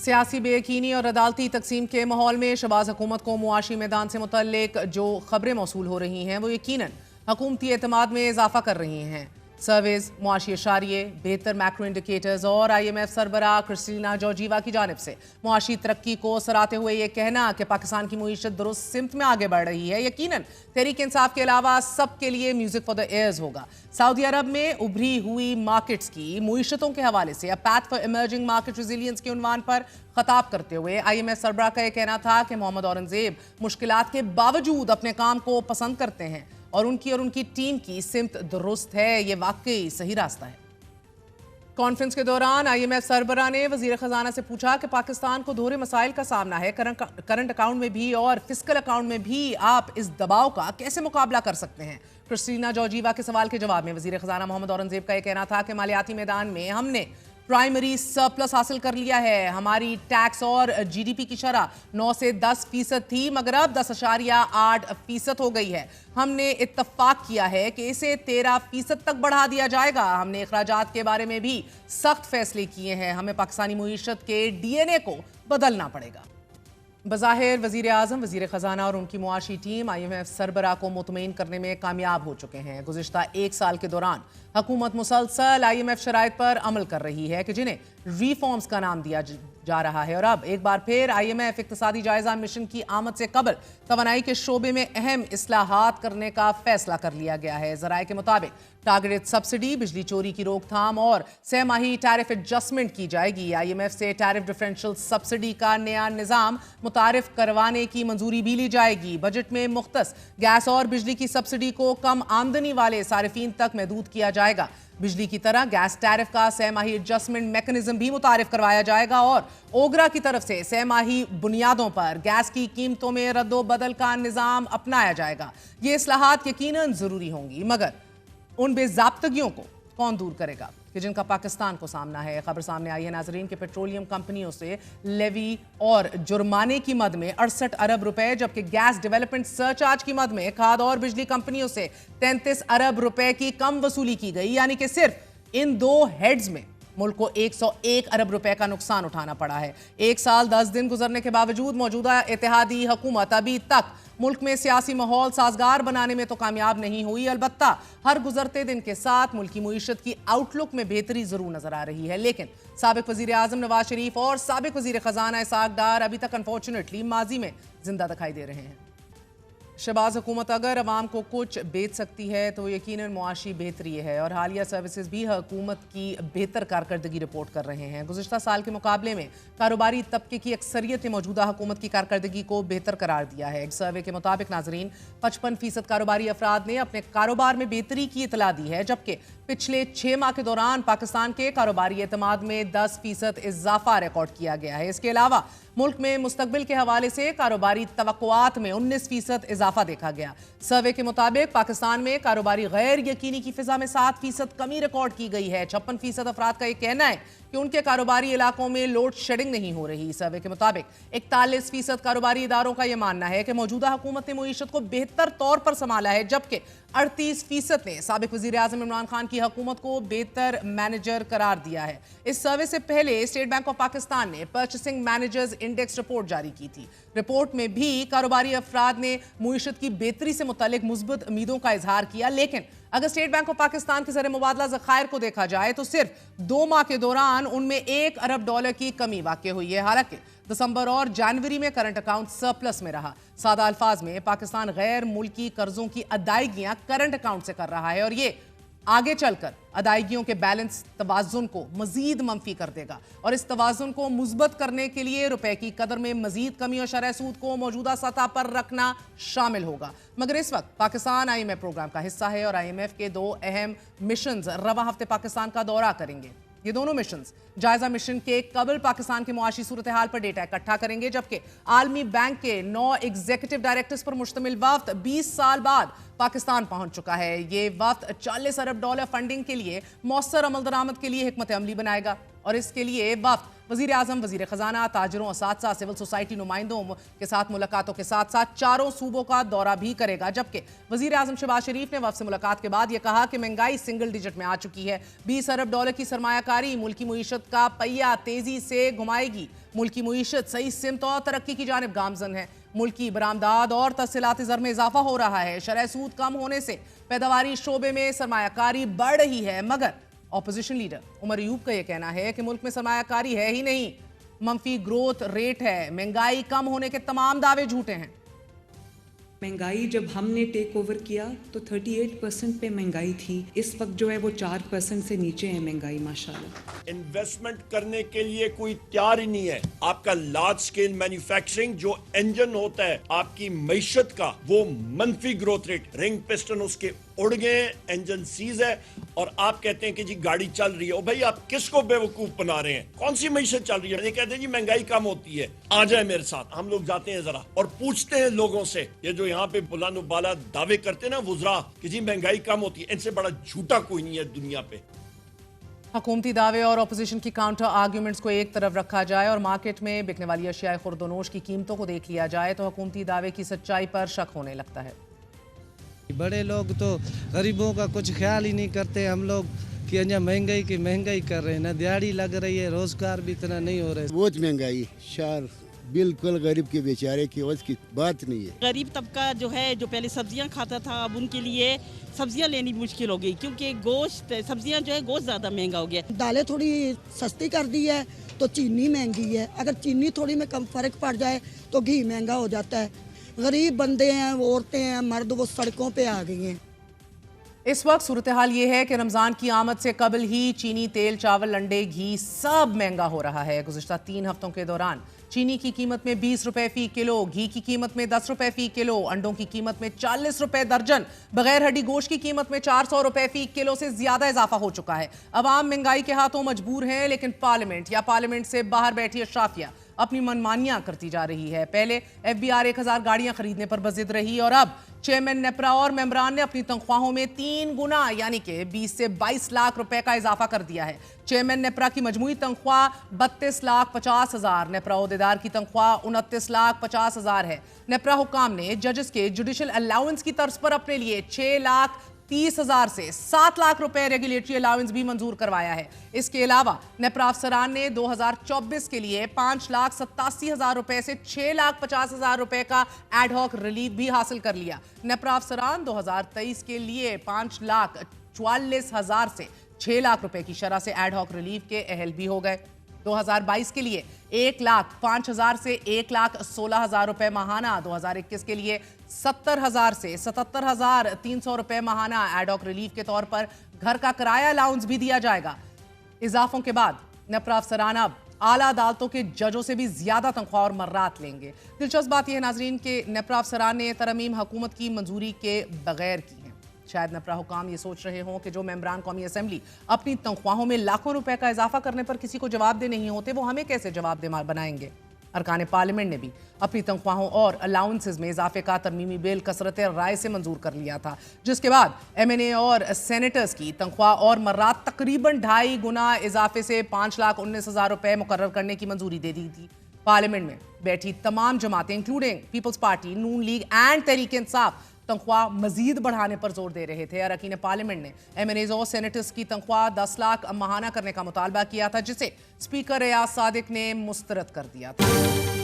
सियासी बेयकीनी और अदालती तकसीम के माहौल में शहबाज हुकूमत को मुआशी मैदान से मुतल्लिक जो खबरें मौसूल हो रही हैं वो यकीनन हुकूमती एतमाद में इजाफा कर रही हैं। सर्विस, मुआशी इशारिये, बेहतर मैक्रो इंडिकेटर्स और IMF सरबराह क्रिस्टीना जॉर्जीवा की जानिब से मुआशी तरक्की को सराहते हुए ये कहना कि पाकिस्तान की मुईशत दुरुस्त सिमत में आगे बढ़ रही है यकीनन तहरीक इंसाफ के अलावा सबके लिए म्यूजिक फॉर द एयर्स होगा। सऊदी अरब में उभरी हुई मार्केट्स की मुईशतों के हवाले से a path for emerging market resilience के उन्वान पर खताब करते हुए IMF सरबराह का यह कहना था कि मोहम्मद औरंगजेब मुश्किलात के बावजूद अपने काम को पसंद करते हैं और उनकी टीम की सिमत दुरुस्त है। ये वाकई सही रास्ता है। कॉन्फ्रेंस के दौरान IMF सरबराह ने वजीर खजाना से पूछा कि पाकिस्तान को दोहरे मसाइल का सामना है, करंट अकाउंट में भी और फिस्कल अकाउंट में भी आप इस दबाव का कैसे मुकाबला कर सकते हैं। क्रिस्टीना जॉर्जीवा के सवाल के जवाब में वजीर खजाना मोहम्मद औरंगजेब का यह कहना था कि मालियाती मैदान में हमने प्राइमरी सरप्लस हासिल कर लिया है। हमारी टैक्स और GDP की शरह 9 से 10% थी मगर अब 10.8% हो गई है। हमने इत्तफाक किया है कि इसे 13% तक बढ़ा दिया जाएगा। हमने अखराजात के बारे में भी सख्त फैसले किए हैं। हमें पाकिस्तानी मुईशत के DNA को बदलना पड़ेगा। बज़ाहिर वज़ीर आज़म, वज़ीर ख़जाना और उनकी मुआशी टीम IMF सरबराह को मुतमईन करने में कामयाब हो चुके हैं। गुज़िश्ता एक साल के दौरान हुकूमत मुसलसल IMF शराइत पर अमल कर रही है कि जिन्हें रिफॉर्म्स का नाम दिया जा रहा है और अब एक बार फिर IMF इक्तिसादी जायजा मिशन की आमद से कबल तवानाई के शोबे में अहम इस्लाहात करने का फैसला कर लिया गया है। ज़राए के मुताबिक टारगेटेड सब्सिडी, बिजली चोरी की रोकथाम और सहमाही टैरिफ एडजस्टमेंट की जाएगी। IMF से टैरिफ डिफरेंशियल सब्सिडी का नया निज़ाम मुतारिफ करवाने की मंजूरी भी ली जाएगी। बजट में मुख्तस गैस और बिजली की सब्सिडी को कम आमदनी वाले सारिफीन तक महदूद किया जाएगा। बिजली की तरह गैस टैरिफ का सहमाही एडजस्टमेंट मैकेनिज्म भी मुतारिफ करवाया जाएगा और ओगरा की तरफ से सहमाही बुनियादों पर गैस की कीमतों में रद्दो बदल का निज़ाम अपनाया जाएगा। ये इस्लाहात यकीनन ज़रूरी होंगी मगर उन बेज़ाब्तगियों को कौन दूर करेगा कि जिनका पाकिस्तान को सामना है। खबर सामने आई है नाजरीन के पेट्रोलियम कंपनियों से लेवी और जुर्माने की मद में 68 अरब रुपए, जबकि गैस डेवलपमेंट सरचार्ज की मद में खाद और बिजली कंपनियों से 33 अरब रुपए की कम वसूली की गई। यानी कि सिर्फ इन दो हेड्स में मुल्क को 101 अरब रुपए का नुकसान उठाना पड़ा है। एक साल 10 दिन गुजरने के बावजूद मौजूदा इत्तेहादी हुकूमत अभी तक मुल्क में सियासी माहौल साजगार बनाने में तो कामयाब नहीं हुई। अलबत्ता हर गुजरते दिन के साथ मुल्क की मुईशत की आउटलुक में बेहतरी जरूर नजर आ रही है, लेकिन साबिक वजीर आजम नवाज शरीफ और साबिक वजीर खजाना इसाक डार अभी तक अनफॉर्चुनेटली माजी में जिंदा दिखाई दे रहे हैं। शहबाज हुकूमत अगर अवाम को कुछ बेच सकती है तो यकीनन मुआशी बेहतरी है और हालिया सर्विसेज भी हुकूमत की बेहतर कारकर्दगी रिपोर्ट कर रहे हैं। गुज़िश्ता साल के मुकाबले में कारोबारी तबके की अक्सरियत ने मौजूदा हुकूमत की कारकर्दगी को बेहतर करार दिया है। एक सर्वे के मुताबिक नाजरीन 55% कारोबारी अफराद ने अपने कारोबार में बेहतरी की इतला दी है, जबकि पिछले 6 माह के दौरान पाकिस्तान के कारोबारी एतमाद में 10% इजाफा रिकॉर्ड किया गया है। इसके अलावा मुल्क में मुस्तकबिल के हवाले से कारोबारी तवक्कुआत में 19% इजाफा देखा गया। सर्वे के मुताबिक पाकिस्तान में कारोबारी गैर यकीनी की फिजा में 7% कमी रिकॉर्ड की गई है। 56% अफराद का यह कहना है कि उनके कारोबारी इलाकों में लोड शेडिंग नहीं हो रही। सर्वे के मुताबिक 41% कारोबारी इदारों का यह मानना है कि मौजूदा हुकूमत ने मुईशत को बेहतर तौर पर संभाला है, जबकि 38% ने साबिक वजीर आजम इमरान खान की हुकूमत को बेहतर मैनेजर करार दिया है। इस सर्वे से पहले स्टेट बैंक ऑफ पाकिस्तान ने परचेसिंग मैनेजर्स इंडेक्स रिपोर्ट जारी की थी। रिपोर्ट में भी कारोबारी अफराद ने मुईशत की बेहतरी से मुतालिक मुस्बत उम्मीदों का इजहार किया, लेकिन अगर स्टेट बैंक ऑफ पाकिस्तान के ज़र मुबादला ज़खायर को देखा जाए तो सिर्फ 2 माह के दौरान उनमें $1 अरब की कमी वाक़ई हुई है। हालांकि दिसंबर और जनवरी में करंट अकाउंट सरप्लस में रहा। सादा अल्फाज में पाकिस्तान गैर मुल्की कर्जों की अदायगियां करंट अकाउंट से कर रहा है और ये आगे चलकर अदायगियों के बैलेंस तवाज़ुन को मजीद मंफी कर देगा और इस तवाज़ुन को मुस्बत करने के लिए रुपए की कदर में मजीद कमी और शरह सूद को मौजूदा सतह पर रखना शामिल होगा। मगर इस वक्त पाकिस्तान IMF प्रोग्राम का हिस्सा है और IMF के 2 अहम मिशंस रवा हफ्ते पाकिस्तान का दौरा करेंगे। ये दोनों मिशंस जायजा मिशन के कबल पाकिस्तान की मुआशी सूरत हाल पर डेटा इकट्ठा करेंगे, जबकि आलमी बैंक के 9 एग्जीक्यूटिव डायरेक्टर्स पर मुश्तमिल वफ्द 20 साल बाद पाकिस्तान पहुंच चुका है। ये वफ्द $40 अरब फंडिंग के लिए मौसर अमल दरामद के लिए हिकमत अमली बनाएगा اور اس کے لیے وفد وزیر اعظم، وزیر خزانہ، تاجروں، اساتذہ، سول سوسائٹی نمائندوں کے ساتھ ملاقاتوں کے ساتھ ساتھ چاروں صوبوں کا دورہ بھی کرے گا، جبکہ وزیر اعظم شہباز شریف نے وفد سے ملاقات کے بعد یہ کہا کہ مہنگائی سنگل ڈیجٹ میں آ چکی ہے، 20 ارب ڈالر کی سرمایہ کاری ملکی معیشت کا پہیہ تیزی سے گھمائے گی، ملکی معیشت صحیح سمت اور ترقی کی جانب گامزن ہے، ملکی برآمدات اور تصحیحات زر میں اضافہ ہو رہا ہے، شرح سود کم ہونے سے پیداواری شعبے میں سرمایہ کاری بڑھ رہی ہے، مگر اپوزیشن لیڈر عمر ایوب کا یہ کہنا ہے کہ ملک میں سرمایہ کاری ہے ہی نہیں، منفی گروتھ ریٹ ہے، مہنگائی کم ہونے کے تمام دعوے جھوٹے ہیں۔ مہنگائی جب ہم نے ٹیک اوور کیا تو 38% پہ مہنگائی تھی، اس وقت جو ہے وہ 4% سے نیچے ہے مہنگائی ماشاءاللہ۔ انویسٹمنٹ کرنے کے لیے کوئی تیار ہی نہیں ہے، آپ کا لارج سکیل مینوفیکچرنگ جو انجن ہوتا ہے آپ کی معیشت کا، وہ منفی گروتھ ریٹ، رنگ پسٹن اس کے اڑ گئے، انجن سیز ہے، اور آپ کہتے ہیں کہ جی گاڑی چل رہی ہے۔ او بھائی آپ کس کو بے وقوف بنا رہے ہیں؟ کون سی معیشت چل رہی ہے؟ یہ کہتے ہیں جی مہنگائی کم ہوتی ہے، آ جائیں میرے ساتھ، ہم لوگ جاتے ہیں ذرا اور پوچھتے ہیں لوگوں سے، یہ جو یہاں پہ بلند و بالا دعوے کرتے ہیں نا وزراء کہ جی مہنگائی کم ہوتی ہے، ان سے بڑا جھوٹا کوئی نہیں ہے دنیا پہ۔ حکومتی دعوے اور اپوزیشن کی کاؤنٹر آرگیومنٹس کو ایک طرف رکھا جائے اور مارکیٹ میں بکنے والی اشیاء خورد و نوش کی قیمتوں کو دیکھ لیا جائے تو حکومتی دعوے کی سچائی پر شک ہونے لگتا ہے۔ بڑے لوگ تو غریبوں کا کچھ خیال ہی نہیں کرتے، ہم لوگ کہ مہنگائی کی مہنگائی کر رہے ہیں، نہ دیہڑی لگ رہی ہے، روزگار بھی اتنا نہیں ہو رہا ہے۔ بہت مہنگائی شہر بالکل غریب کے بیچارے کی وجہ کی بات نہیں ہے۔ غریب طبقہ جو ہے جو پہلے سبزیاں کھاتا تھا اب ان کے لیے سبزیاں لینی مشکل ہو گئی، کیونکہ گوشت سبزیاں جو ہے گوشت زیادہ مہنگا ہو گیا۔ دالیں تھوڑی سستی کر دی ہے تو چینی مہنگی ہے، اگر چینی تھوڑی میں کم فرق پڑ جائے تو گھی مہنگا ہو جاتا ہے۔ غریب بندے ہیں، عورتیں ہیں، مرد وہ سڑکوں پہ آ گئی ہیں۔ اس وقت صورتحال یہ ہے کہ رمضان کی آمد سے قبل ہی چینی، تیل، چاول، انڈے، گھی سب مہنگا ہو رہا ہے۔ گزشتہ 3 ہفتوں کے دوران چینی کی قیمت میں 20 روپے فی کلو، گھی کی قیمت میں 10 روپے فی کلو، انڈوں کی قیمت میں 40 روپے درجن، بغیر ہڈی گوشت کی قیمت میں 400 روپے فی کلو سے زیادہ اضافہ ہو چکا ہے۔ عوام مہنگائی کے ہاتھوں مجبور ہیں، لیکن پارلیمنٹ یا پارلیمنٹ سے باہر بیٹھی اشرافیہ اپنی منمانیاں کرتی جا رہی ہے۔ پہلے ایف بی آر 1000 گاڑیاں خریدنے پر بضد رہی اور اب چیئرمین نیپرا اور ممبران نے اپنی تنخواہوں میں 3 گنا یعنی کہ 20 سے 22 لاکھ روپے کا اضافہ کر دیا ہے۔ چیئرمین نیپرا کی مجموعی تنخواہ 32,50,000، نیپرا عہدیدار کی تنخواہ 29,50,000 ہے۔ نیپرا حکام نے ججز کے جوڈیشل الاؤنس کی طرز پر اپنے لیے 6,30,000 سے 7 لاکھ روپے ریگولیٹری الاؤنس بھی منظور کروایا ہے۔ اس کے علاوہ نیپرا افسران نے 2024 کے لیے 5,87,000 روپے سے 6,50,000 روپے کا ایڈ ہاک ریلیف بھی حاصل کر لیا۔ نیپرا افسران 2023 کے لیے 5,44,000 سے 6 لاکھ روپے کی شرح سے ایڈ ہاک ریلیف کے اہل بھی ہو گئے۔ 2022 کے لیے 1,05,000 سے 1,16,000 روپے ماہانہ، 2021 کے لیے 70,000 سے 77,300 روپے ماہانہ ایڈ ہاک ریلیف کے طور پر گھر کا کرایہ الاؤنس بھی دیا جائے گا۔ اضافوں کے بعد نیپرا افسران اب اعلیٰ عدالتوں کے ججوں سے بھی زیادہ تنخواہ اور مرات لیں گے۔ دلچسپ بات یہ ہے ناظرین کہ نیپرا افسران نے ترمیم حکومت کی منظوری کے بغیر کی ہیں۔ شاید نیپرا حکام یہ سوچ رہے ہوں کہ جو ممبران قومی اسمبلی اپنی تنخواہوں میں لاکھوں روپے کا اضافہ کرنے پر کسی کو جواب دہ نہیں ہوتے، وہ ہمیں کیسے جواب دہ بنائیں گے۔ ارکان پارلیمنٹ نے بھی اپنی تنخواہوں اور الاؤنسز میں اضافے کا ترمیمی بل کثرت رائے سے منظور کر لیا تھا، جس کے بعد ایم این اے اور سینیٹرز کی تنخواہ اور مرات تقریباً 2.5 گنا اضافے سے 5,19,000 روپے مقرر کرنے کی منظوری دے دی تھی۔ پارلیمنٹ میں بیٹھی تمام جماعتیں انکلوڈنگ پیپلز پارٹی، نون لیگ اینڈ تحریک انصاف تنخواہ مزید بڑھانے پر زور دے رہے تھے۔ اراکین پارلیمنٹ نے ایم این ایز اور سینیٹرز کی تنخواہ 10 لاکھ ماہانہ کرنے کا مطالبہ کیا تھا، جسے اسپیکر ریاض صادق نے مسترد کر دیا تھا۔